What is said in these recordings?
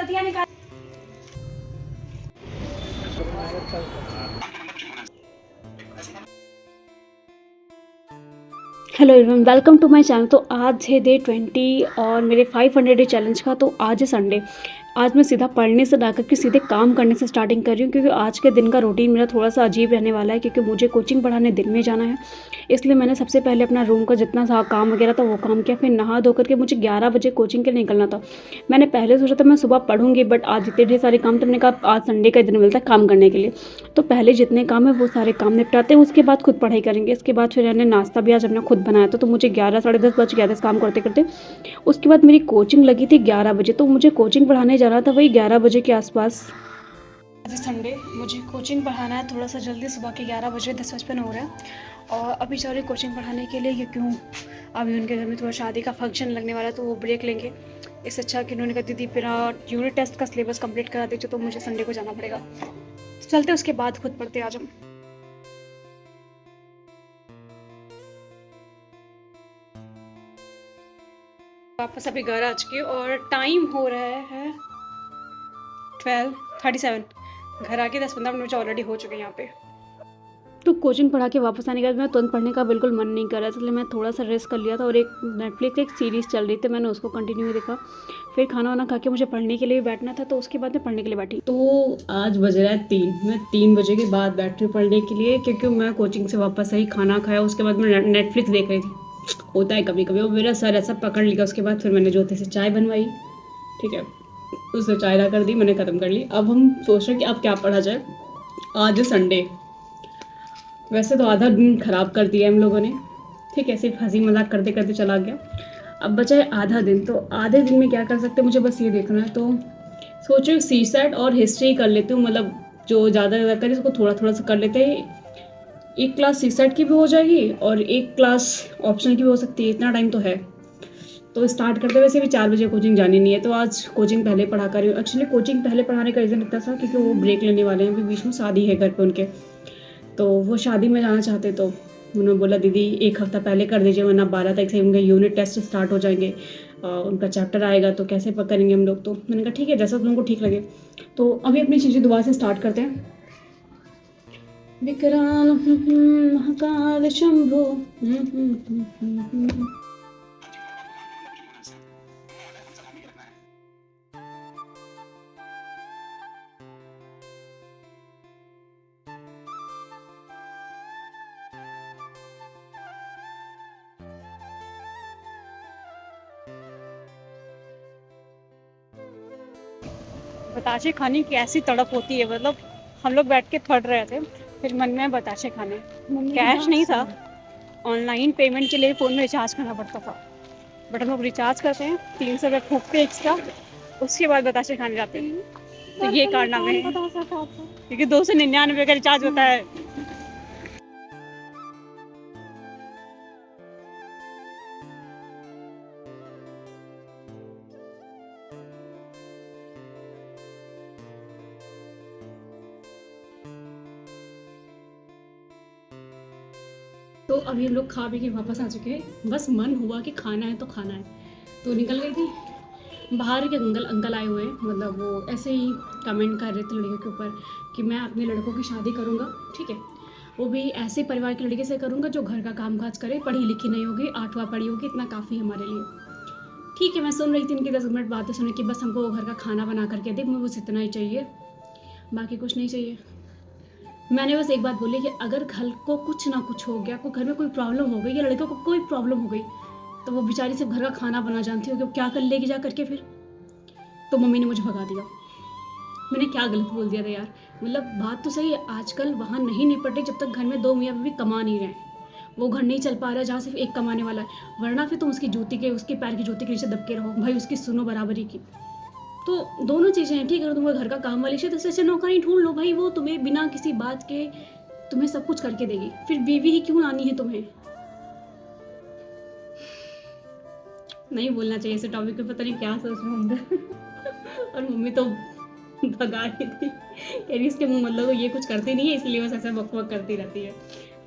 गलतियां निकाल। Hello everyone, welcome to my channel. तो आज है डे 20 और मेरे 500 डे चैलेंज का। तो आज है संडे। आज मैं सीधा पढ़ने से ना करके सीधे काम करने से स्टार्टिंग कर रही हूँ, क्योंकि आज के दिन का रूटीन मेरा थोड़ा सा अजीब रहने वाला है, क्योंकि मुझे कोचिंग पढ़ाने दिन में जाना है। इसलिए मैंने सबसे पहले अपना रूम का जितना सा काम वगैरह था वो काम किया, फिर नहा धो करके मुझे 11 बजे कोचिंग के लिए निकलना था। मैंने पहले सोचा था मैं सुबह पढ़ूंगी, बट आज इतने ढेर सारे काम, तो मैंने कहा आज संडे का दिन मिलता है काम करने के लिए, तो पहले जितने काम है वो सारे काम निपटाते हैं, उसके बाद खुद पढ़ाई करेंगे। इसके बाद फिर मैंने नाश्ता भी आज अपना खुद बनाया था, तो मुझे 11 साढ़े 10 बज गया था इस काम करते करते। उसके बाद मेरी कोचिंग लगी थी 11 बजे, तो मुझे कोचिंग पढ़ाने जाना था वही 11 बजे के आसपास। आज संडे, मुझे कोचिंग पढ़ाना है थोड़ा सा जल्दी, सुबह के 11 बजे 10:55 हो रहा है। और अभी जा रही कोचिंग पढ़ाने के लिए, क्यों अभी उनके घर में थोड़ा शादी का फंक्शन लगने वाला है, तो वो ब्रेक लेंगे। इससे अच्छा कि उन्होंने कहा दीदी मेरा यूनिट टेस्ट का सिलेबस कंप्लीट करा दीजिए, तो मुझे संडे को जाना पड़ेगा। चलते उसके बाद खुद पढ़ते आज हम। वापस अभी घर आ चुकी हूँ और टाइम हो रहा है 12:37। घर आके 10-15 मिनट ऑलरेडी हो चुके हैं यहाँ पे। तो कोचिंग पढ़ा के वापस आने के बाद मैं तुरंत पढ़ने का बिल्कुल मन नहीं कर रहा था, इसलिए मैं थोड़ा सा रेस्ट कर लिया था, और एक नेटफ्लिक्स एक सीरीज़ चल रही थी, मैंने उसको कंटिन्यू देखा। फिर खाना वाना खा के मुझे पढ़ने के लिए भी बैठना था, तो उसके बाद मैं पढ़ने के लिए बैठी। तो आज बज रहा है 3, मैं 3 बजे के बाद बैठ रही हूँ पढ़ने के लिए, क्योंकि मैं कोचिंग से वापस आई, खाना खाया, उसके बाद मैं नेटफ्लिक्स देख रही थी। होता है कभी कभी, वो मेरा सर ऐसा पकड़ लिया। उसके बाद फिर मैंने ज्योति से चाय बनवाई, ठीक है, उससे चाय ला कर दी, मैंने ख़त्म कर ली। अब हम सोच रहे हैं कि अब क्या पढ़ा जाए। आज है संडे, वैसे तो आधा दिन ख़राब कर दिया हम लोगों ने, ठीक है, सिर्फ हंसी मजाक करते करते चला गया। अब बचा है आधा दिन, तो आधे दिन में क्या कर सकते हैं मुझे बस ये देखना है। तो सोच रही हूँ सी सेट और हिस्ट्री कर लेती हूँ, मतलब जो ज़्यादा करे उसको थोड़ा थोड़ा सा कर लेते हैं। एक क्लास सी सेट की भी हो जाएगी और एक क्लास ऑप्शनल की भी हो सकती है, इतना टाइम तो है। तो स्टार्ट करते, वैसे भी 4 बजे कोचिंग जानी नहीं है, तो आज कोचिंग पहले पढ़ा कर रही हूँ। एक्चुअली कोचिंग पहले पढ़ाने का रीज़न इतना था क्योंकि वो ब्रेक लेने वाले हैं, अभी बीच में शादी है घर पे उनके, तो वो शादी में जाना चाहते, तो उन्होंने बोला दीदी 1 हफ्ता पहले कर दीजिए, वरना 12 तारीख से उनके यूनिट टेस्ट स्टार्ट हो जाएंगे, उनका चैप्टर आएगा, तो कैसे करेंगे हम लोग। तो मैंने कहा ठीक है, जैसा तुम लोगों को ठीक लगे। तो अभी अपनी चीज़ें दोबारा से स्टार्ट करते हैं। विकराल महाकाल शंभो। बताशे खाने की ऐसी तड़प होती है, मतलब हम लोग बैठ के थड़ रहे थे, फिर मन में बताशे खाने। कैश नहीं था, ऑनलाइन पेमेंट के लिए फ़ोन में रिचार्ज करना पड़ता था, बट हम लोग रिचार्ज करते हैं 300 रुपये फूकते एक्स्ट्रा, उसके बाद बताशे खाने जाते हैं। तो ये कारनामे हैं, क्योंकि 299 का रिचार्ज होता है। तो अभी हम लोग खा पी के वापस आ चुके हैं, बस मन हुआ कि खाना है तो खाना है, तो निकल गई थी। बाहर के अंकल आए हुए हैं, मतलब वो ऐसे ही कमेंट कर रहे थे लड़कियों के ऊपर कि मैं अपने लड़कों की शादी करूँगा, ठीक है, वो भी ऐसे परिवार की लड़की से करूँगा जो घर का काम काज करे, पढ़ी लिखी नहीं होगी, 8वां पढ़ी होगी, इतना काफ़ी हमारे लिए। ठीक है, मैं सुन रही थी इनकी 10 मिनट बातें सुने कि बस हमको घर का खाना बना करके दे, मुझे बस इतना ही चाहिए, बाकी कुछ नहीं चाहिए। मैंने बस एक बात बोली कि अगर घर को कुछ ना कुछ हो गया, कोई घर में कोई प्रॉब्लम हो गई या लड़कों को कोई प्रॉब्लम हो गई, तो वो बेचारी सिर्फ घर का खाना बना जानती हो कि वो क्या कर लेगी जा करके फिर। तो मम्मी ने मुझे भगा दिया। मैंने क्या गलत बोल दिया था यार, मतलब बात तो सही है, आजकल वहाँ नहीं निपट रही जब तक घर में 2 मियाँ बीवी कमा नहीं रहे। वो घर नहीं चल पा रहा है जहाँ सिर्फ एक कमाने वाला है, वरना फिर तुम उसकी जूती के, उसके पैर की जूती के नीचे दबके रहो भाई, उसकी सुनो बराबरी की। तो दोनों चीज़ें हैं, ठीक है, अगर तुम्हारे घर का काम वाली है तो ऐसे नौकरी ढूंढ लो भाई, वो तुम्हें बिना किसी बात के तुम्हें सब कुछ करके देगी, फिर बीवी ही क्यों लानी है तुम्हें। नहीं बोलना चाहिए ऐसे टॉपिक पे, पता नहीं क्या सोच रहे होंगे। और मम्मी तो भगा रही थी, कह रही इसके मुँह मतलब ये कुछ करती नहीं है, इसलिए बस ऐसा बक बक करती रहती है।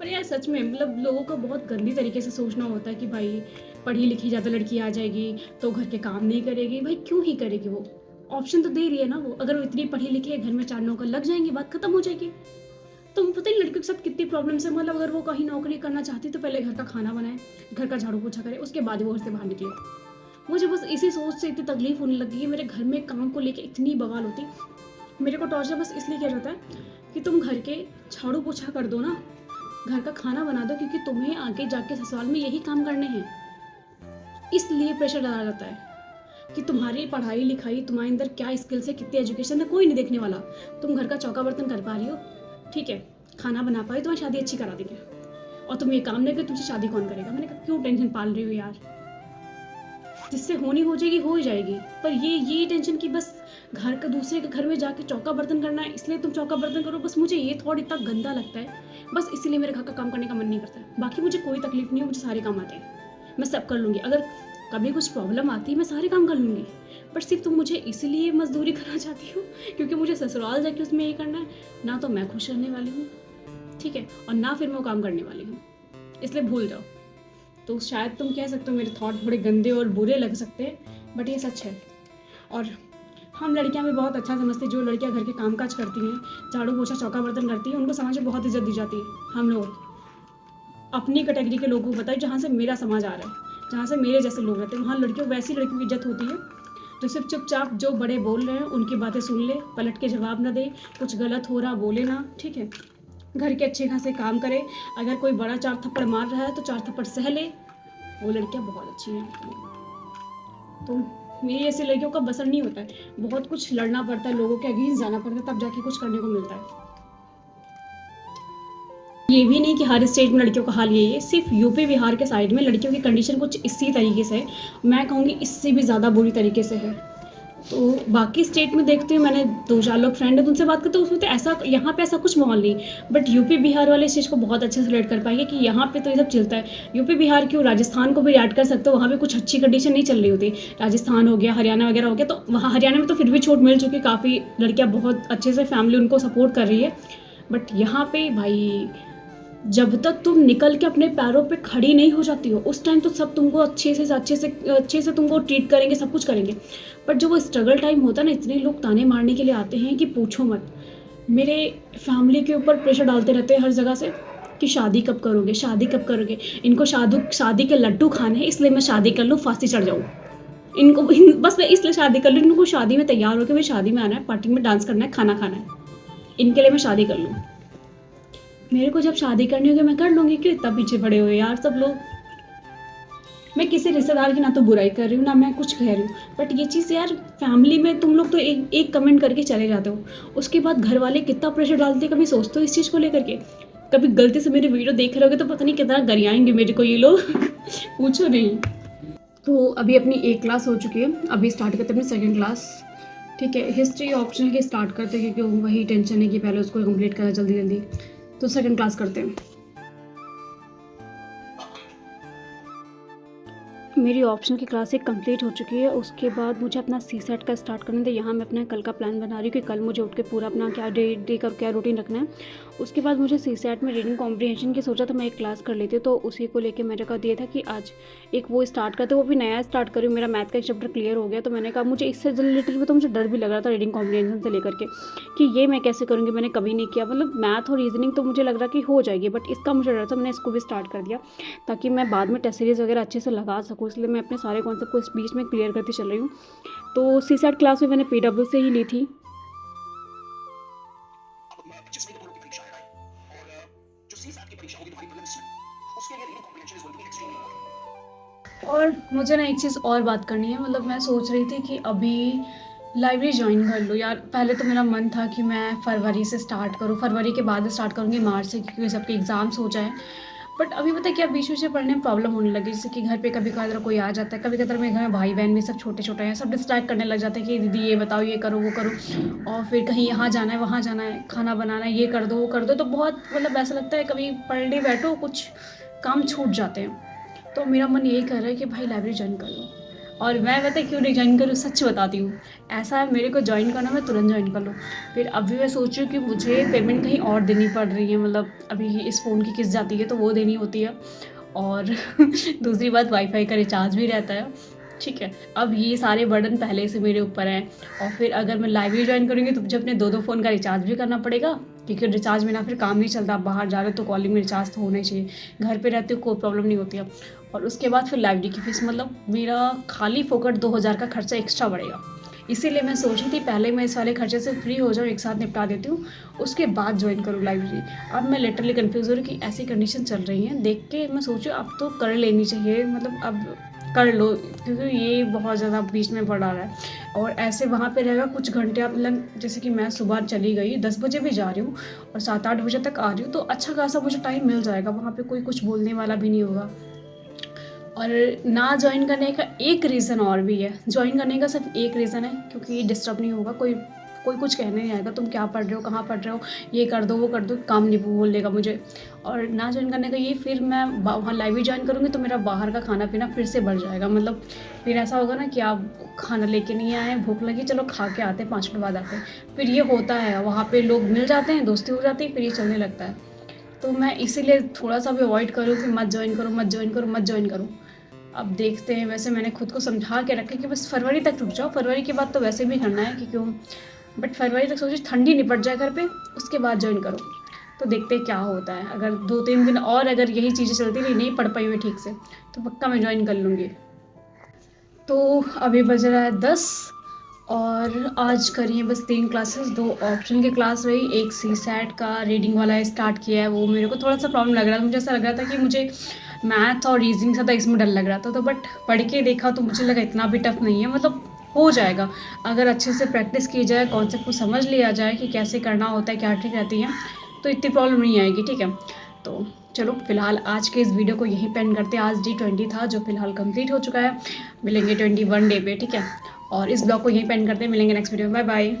पर यार सच में मतलब लोगों का बहुत गंदी तरीके से सोचना होता है कि भाई पढ़ी लिखी ज़्यादा लड़की आ जाएगी तो घर के काम नहीं करेगी, भाई क्यों ही करेगी वो। ऑप्शन तो दे रही है ना वो, अगर वो इतनी पढ़ी लिखी है, घर में 4 नौकर लग जाएंगे, बात खत्म हो जाएगी। तुम पता नहीं लड़कियों के साथ कितनी प्रॉब्लम्स है, मतलब अगर वो कहीं नौकरी करना चाहती तो पहले घर का खाना बनाए, घर का झाड़ू पोछा करे, उसके बाद वो घर से बाहर निकले। मुझे बस इसी सोच से इतनी तकलीफ होने लगी है, मेरे घर में काम को लेके इतनी बवाल होती। मेरे को टॉर्चर बस इसलिए किया जाता है कि तुम घर के झाड़ू पोछा कर दो ना, घर का खाना बना दो, क्योंकि तुम्हें आगे जाके ससुराल में यही काम करने हैं। इसलिए प्रेशर डाला जाता है कि तुम्हारी पढ़ाई लिखाई, तुम्हारे अंदर क्या स्किल्स है, कितनी एजुकेशन है, कोई नहीं देखने वाला। तुम घर का चौका बर्तन कर पा रही हो, ठीक है, खाना बना पाई, तुम्हारी शादी अच्छी करा देंगे। और तुम ये काम नहीं कर, तुमसे शादी कौन करेगा? मैंने कहा क्यों टेंशन पाल रही हो यार, जिससे होनी हो जाएगी, हो ही जाएगी। पर ये टेंशन कि बस घर का दूसरे के घर में जाके चौका बर्तन करना है, इसलिए तुम चौका बर्तन करो, बस मुझे ये थॉट इतना गंदा लगता है। बस इसीलिए मेरे घर का काम करने का मन नहीं करता है। बाकी मुझे कोई तकलीफ नहीं है, मुझे सारे काम आते हैं, मैं सब कर लूँगी। अगर कभी कुछ प्रॉब्लम आती है मैं सारे काम कर लूँगी, बट सिर्फ तुम मुझे इसीलिए मजदूरी करना चाहती हो क्योंकि मुझे ससुराल जाके उसमें ये करना है ना, तो मैं खुश रहने वाली हूँ, ठीक है, और ना फिर मैं वो काम करने वाली हूँ, इसलिए भूल जाओ। तो शायद तुम कह सकते हो मेरे थॉट थोड़े गंदे और बुरे लग सकते हैं, बट ये सच है। और हम लड़कियां भी बहुत अच्छा समझते हैं, जो लड़कियां घर के कामकाज करती हैं, झाड़ू पोछा चौका बर्तन करती हैं, उनको समाज में बहुत इज्जत दी जाती है। हम लोग अपनी कैटेगरी के लोगों को बताइए, जहाँ से मेरा समाज आ रहा है, जहाँ से मेरे जैसे लोग रहते हैं, वहाँ लड़कियों वैसी लड़कियों की इज्जत होती है जो सिर्फ चुपचाप जो बड़े बोल रहे हैं उनकी बातें सुन ले, पलट के जवाब ना दे, कुछ गलत हो रहा बोले ना, ठीक है, घर के अच्छे खासे काम करे। अगर कोई बड़ा 4 थप्पड़ मार रहा है तो 4 थप्पड़ सह ले, वो लड़कियां बहुत अच्छी हैं। तो मेरी ऐसी लड़कियों का बसर नहीं होता है, बहुत कुछ लड़ना पड़ता है, लोगों के अगेंस्ट जाना पड़ता है, तब जाके कुछ करने को मिलता है। ये भी नहीं कि हर स्टेट में लड़कियों का हाल यही है, सिर्फ यूपी बिहार के साइड में लड़कियों की कंडीशन कुछ इसी तरीके से है, मैं कहूँगी इससे भी ज़्यादा बुरी तरीके से है। तो बाकी स्टेट में देखती हूँ, मैंने 2-4 लोग फ्रेंड है उनसे बात करते हैं, उसमें तो ऐसा यहाँ पे ऐसा कुछ माहौल नहीं, बट यूपी बिहार वाले इस चीज़ को बहुत अच्छे से रिलेट कर पाएंगे कि यहाँ पे तो ये सब चलता है। यूपी बिहार क्यों, राजस्थान को भी ऐड कर सकते हो, वहाँ पे कुछ अच्छी कंडीशन नहीं चल रही होती। राजस्थान हो गया, हरियाणा वगैरह हो गया, तो वहाँ हरियाणा में तो फिर भी छूट मिल चुकी, काफ़ी लड़कियाँ बहुत अच्छे से फैमिली उनको सपोर्ट कर रही है। बट यहाँ पे भाई, जब तक तुम निकल के अपने पैरों पे खड़ी नहीं हो जाती हो, उस टाइम तो सब तुमको अच्छे से तुमको ट्रीट करेंगे, सब कुछ करेंगे। बट जो वो स्ट्रगल टाइम होता है ना, इतने लोग ताने मारने के लिए आते हैं कि पूछो मत। मेरे फैमिली के ऊपर प्रेशर डालते रहते हैं हर जगह से कि शादी कब करोगे, शादी कब करोगे, इनको शादी के लड्डू खाने हैं, इसलिए मैं शादी कर लूँ, फांसी चढ़ जाऊँ इनको, बस मैं इसलिए शादी कर लूँ, इनको शादी में तैयार होकर मेरी शादी में आना है, पार्टी में डांस करना है, खाना खाना है, इनके लिए मैं शादी कर लूँ। मेरे को जब शादी करनी होगी मैं कर लूँगी, क्यों इतना पीछे पड़े हुए यार सब लोग। मैं किसी रिश्तेदार की ना तो बुराई कर रही हूँ, ना मैं कुछ कह रही हूँ, बट ये चीज़ यार फैमिली में तुम लोग तो एक कमेंट करके चले जाते हो, उसके बाद घर वाले कितना प्रेशर डालते हैं, कभी सोचते हो इस चीज़ को लेकर के? कभी गलती से मेरी वीडियो देख रहे होगे तो पता नहीं कितना गरियाएंगे मेरे को ये लोग पूछो नहीं। तो अभी अपनी 1 क्लास हो चुकी है, अभी स्टार्ट करते हैं अपनी 2nd क्लास, ठीक है। हिस्ट्री ऑप्शनल के स्टार्ट करते हैं क्योंकि वही टेंशन है कि पहले उसको कंप्लीट करा जल्दी जल्दी, तो 2nd क्लास करते हैं। मेरी ऑप्शनल की क्लास 1 कंप्लीट हो चुकी है, उसके बाद मुझे अपना CSET का स्टार्ट करना था। यहाँ मैं अपना कल का प्लान बना रही हूँ कि कल मुझे उठ के पूरा अपना क्या डे का क्या रूटीन रखना है। उसके बाद मुझे CSET में रीडिंग कॉम्प्रिहेंशन की सोचा था मैं एक क्लास कर लेती, तो उसी को लेके मेरे को दिया था कि आज एक वो स्टार्ट करते, वो भी नया स्टार्ट करी। मेरा मैथ का एक चैप्टर क्लियर हो गया, तो मैंने कहा मुझे इससे रिलेटेड भी तो मुझे डर भी लग रहा था रीडिंग कॉम्प्रिहेंशन से लेकर के कि ये मैं कैसे करूँगी, मैंने कभी नहीं किया। मतलब मैथ और रीजनिंग तो मुझे लग रहा कि हो जाएगी, बट इसका मुझे डर था, मैंने इसको भी स्टार्ट कर दिया ताकि मैं बाद में टेस्ट सीरीज़ वगैरह अच्छे से लगा सकूँ, इसलिए मैं अपने सारे कॉन्सेप्ट को इस बीच में क्लियर करती चल रही हूँ। तो CSET क्लास में मैंने PW से ही ली थी। और मुझे ना एक चीज़ और बात करनी है, मतलब मैं सोच रही थी कि अभी लाइब्रेरी ज्वाइन कर लूँ यार। पहले तो मेरा मन था कि मैं फरवरी से स्टार्ट करूँ, फरवरी के बाद स्टार्ट करूँगी मार्च से, क्योंकि सबके एग्ज़ाम्स हो जाएँ। बट अभी पता है क्या, बीच बीच में पढ़ने में प्रॉब्लम होने लगी, जैसे कि घर पे कभी कभार कोई आ जाता है, कभी कभार मेरे घर में भाई बहन भी सब छोटे छोटे हैं, सब डिस्ट्रैक्ट करने लग जाते हैं कि दीदी ये बताओ, ये करो वो करो, और फिर कहीं यहाँ जाना है वहाँ जाना है, खाना बनाना है, ये कर दो वो कर दो, तो बहुत मतलब ऐसा लगता है कभी पढ़ने बैठो कुछ काम छूट जाते हैं। तो मेरा मन यही कर रहा है कि भाई लाइब्रेरी ज्वाइन कर लो। और मैं पता है क्यों नहीं ज्वाइन करूँ, सच बताती हूँ, ऐसा है मेरे को ज्वाइन करना, मैं तुरंत ज्वाइन कर लूँ। फिर अभी मैं सोच रही हूँ कि मुझे पेमेंट कहीं और देनी पड़ रही है, मतलब अभी इस फ़ोन की किस्त जाती है तो वो देनी होती है, और दूसरी बात वाईफाई का रिचार्ज भी रहता है, ठीक है। अब ये सारे बर्डन पहले से मेरे ऊपर हैं, और फिर अगर मैं लाइब्रेरी ज्वाइन करूँगी तो मुझे अपने 2-2 फ़ोन का रिचार्ज भी करना पड़ेगा, क्योंकि रिचार्ज बिना फिर काम नहीं चलता। आप बाहर जा रहे हो तो कॉलिंग में रिचार्ज तो होना ही चाहिए, घर पे रहते हो कोई प्रॉब्लम नहीं होती अब। और उसके बाद फिर लाइब्रेरी की फ़ीस, मतलब मेरा खाली फोकट 2000 का खर्चा एक्स्ट्रा बढ़ेगा। इसीलिए मैं सोच रही थी पहले मैं इस वाले खर्चे से फ्री हो जाऊँ, एक साथ निपटा देती हूँ, उसके बाद ज्वाइन करूँ लाइब्रेरी। अब मैं लिटरली कन्फ्यूज़ हो रही हूँ कि ऐसी कंडीशन चल रही हैं, देख के मैं सोचूँ अब तो कर लेनी चाहिए, मतलब अब कर लो, क्योंकि ये बहुत ज़्यादा बीच में पड़ा रहा है। और ऐसे वहाँ पे रहेगा कुछ घंटे, आप मतलब जैसे कि मैं सुबह चली गई 10 बजे भी जा रही हूँ और 7-8 बजे तक आ रही हूँ, तो अच्छा खासा मुझे टाइम मिल जाएगा, वहाँ पे कोई कुछ बोलने वाला भी नहीं होगा। और ना ज्वाइन करने का एक रीज़न और भी है, ज्वाइन करने का सिर्फ एक रीज़न है, क्योंकि डिस्टर्ब नहीं होगा, कोई कोई कुछ कहने नहीं आएगा तुम क्या पढ़ रहे हो, कहाँ पढ़ रहे हो, ये कर दो वो कर दो, काम नहीं बोलेगा मुझे। और ना ज्वाइन करने का ये, फिर मैं वहाँ लाइब्रेरी ज्वाइन करूँगी तो मेरा बाहर का खाना पीना फिर से बढ़ जाएगा, मतलब फिर ऐसा होगा ना कि आप खाना लेके नहीं आए, भूख लगी चलो खा के आते हैं, 5 मिनट बाद आते हैं, फिर ये होता है, वहाँ पे लोग मिल जाते हैं, दोस्ती हो जाती है, फिर ये चलने लगता है। तो मैं इसीलिए थोड़ा सा भी अवॉइड करूँ कि मत ज्वाइन करो मत ज्वाइन करो मत ज्वाइन करो। अब देखते हैं, वैसे मैंने खुद को समझा के रखा कि बस फरवरी तक रुक जाओ, फरवरी के बाद तो वैसे भी करना है कि क्यों, बट फरवरी तक सोचिए ठंडी निपट जाए घर पे, उसके बाद ज्वाइन करो। तो देखते हैं क्या होता है, अगर 2-3 दिन और अगर यही चीज़ें चलती रही, नहीं पढ़ पाई हुई ठीक से, तो पक्का मैं ज्वाइन कर लूँगी। तो अभी बज रहा है 10, और आज करी है बस 3 क्लासेस, 2 ऑप्शन की क्लास रही, एक सीसैट का रीडिंग वाला स्टार्ट किया है, वो मेरे को थोड़ा सा प्रॉब्लम लग रहा था, मुझे ऐसा लग रहा था कि मुझे मैथ और रीजनिंग ज़्यादा इसमें डर लग रहा था, तो बट पढ़ के देखा तो मुझे लगा इतना भी टफ नहीं है, मतलब हो जाएगा अगर अच्छे से प्रैक्टिस की जाए, कॉन्सेप्ट को समझ लिया जाए कि कैसे करना होता है, क्या ट्रिक रहती है, तो इतनी प्रॉब्लम नहीं आएगी। ठीक है, तो चलो फिलहाल आज के इस वीडियो को यहीं पेंड करते हैं। आज D20 था जो फिलहाल कंप्लीट हो चुका है, मिलेंगे 21 डे पे। ठीक है, और इस ब्लॉग को यहीं पेंड करते हैं, मिलेंगे नेक्स्ट वीडियो में। Bye bye.